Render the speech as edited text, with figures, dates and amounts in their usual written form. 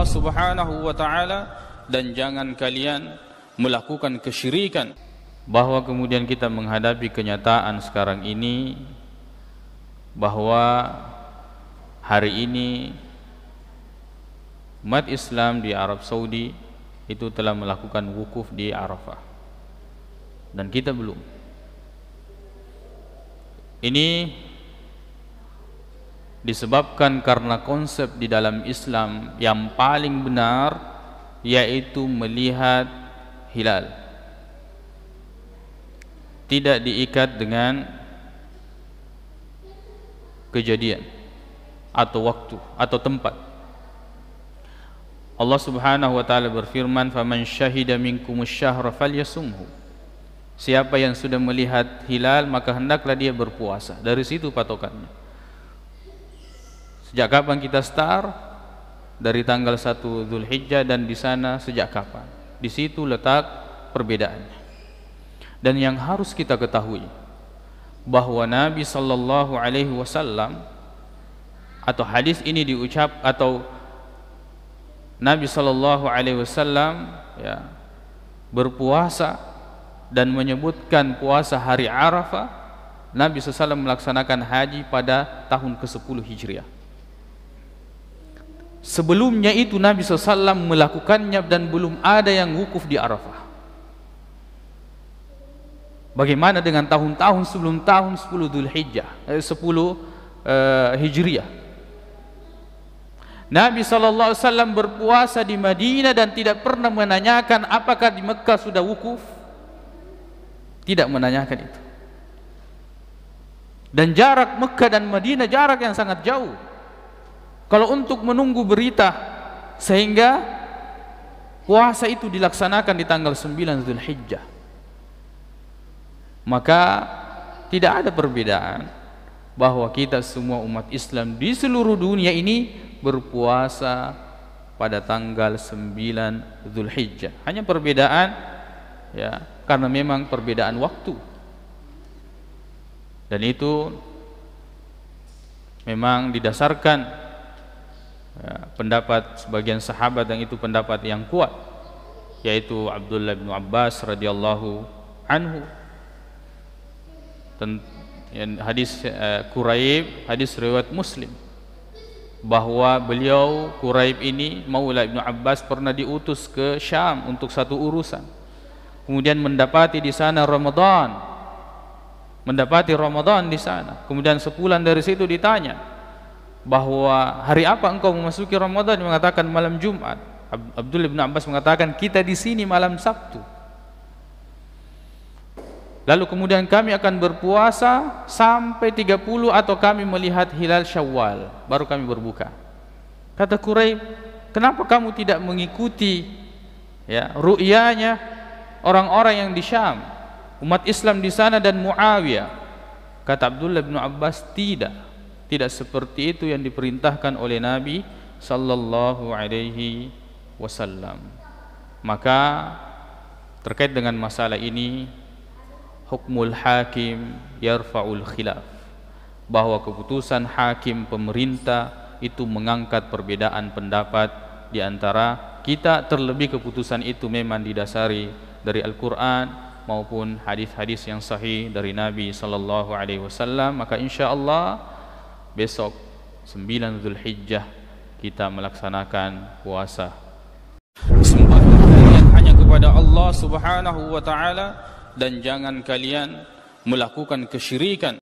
Subhanahu wa ta'ala dan jangan kalian melakukan kesyirikan. Bahwa kemudian kita menghadapi kenyataan sekarang ini bahwa hari ini umat Islam di Arab Saudi itu telah melakukan wukuf di Arafah dan kita belum. Ini disebabkan karena konsep di dalam Islam yang paling benar, yaitu melihat hilal, tidak diikat dengan kejadian atau waktu atau tempat. Allah Subhanahu wa taala berfirman, "Faman syahida minkumus syahra falyasumhu." Siapa yang sudah melihat hilal maka hendaklah dia berpuasa. Dari situ patokannya. Sejak kapan kita start? Dari tanggal 1 Zulhijjah, dan di sana sejak kapan? Di situ letak perbedaannya. Dan yang harus kita ketahui bahwa Nabi sallallahu alaihi wasallam, atau hadis ini diucap, atau Nabi sallallahu alaihi wasallam berpuasa dan menyebutkan puasa hari Arafah. Nabi SAW melaksanakan haji pada tahun ke-10 Hijriah. Sebelumnya itu Nabi SAW melakukannya dan belum ada yang wukuf di Arafah. Bagaimana dengan tahun-tahun sebelum tahun 10 Dzulhijjah, 10 Hijriah? Nabi SAW berpuasa di Madinah dan tidak pernah menanyakan apakah di Mekah sudah wukuf. Tidak menanyakan itu. Dan jarak Mekah dan Madinah jarak yang sangat jauh. Kalau untuk menunggu berita sehingga puasa itu dilaksanakan di tanggal 9 Dzulhijjah, maka tidak ada perbedaan bahwa kita semua umat Islam di seluruh dunia ini berpuasa pada tanggal 9 Dzulhijjah. Hanya perbedaan karena memang perbedaan waktu. Dan itu memang didasarkan pendapat sebagian sahabat, dan itu pendapat yang kuat, yaitu Abdullah bin Abbas radhiyallahu anhu. Hadis Quraib, hadis riwayat Muslim, bahwa beliau Quraib ini, Maula Ibnu Abbas, pernah diutus ke Syam untuk satu urusan. Kemudian mendapati di sana Ramadan, di sana. Kemudian sebulan dari situ ditanya bahwa hari apa engkau memasuki Ramadan? Dia mengatakan malam Jumat. Abdullah bin Abbas mengatakan kita di sini malam Sabtu. Lalu kemudian kami akan berpuasa sampai 30 atau kami melihat hilal Syawal, baru kami berbuka. Kata Quraib, kenapa kamu tidak mengikuti ru'yanya orang-orang yang di Syam, umat Islam di sana dan Muawiyah? Kata Abdullah bin Abbas, tidak seperti itu yang diperintahkan oleh Nabi sallallahu alaihi wasallam. Maka terkait dengan masalah ini, hukmul hakim yarfa'ul khilaf, bahwa keputusan hakim pemerintah itu mengangkat perbedaan pendapat di antara kita, terlebih keputusan itu memang didasari dari Al-Quran maupun hadis-hadis yang sahih dari Nabi sallallahu alaihi wasallam. Maka insyaallah besok 9 Dzulhijjah kita melaksanakan puasa. Sembah kalian hanya kepada Allah Subhanahu wa ta'ala dan jangan kalian melakukan kesyirikan.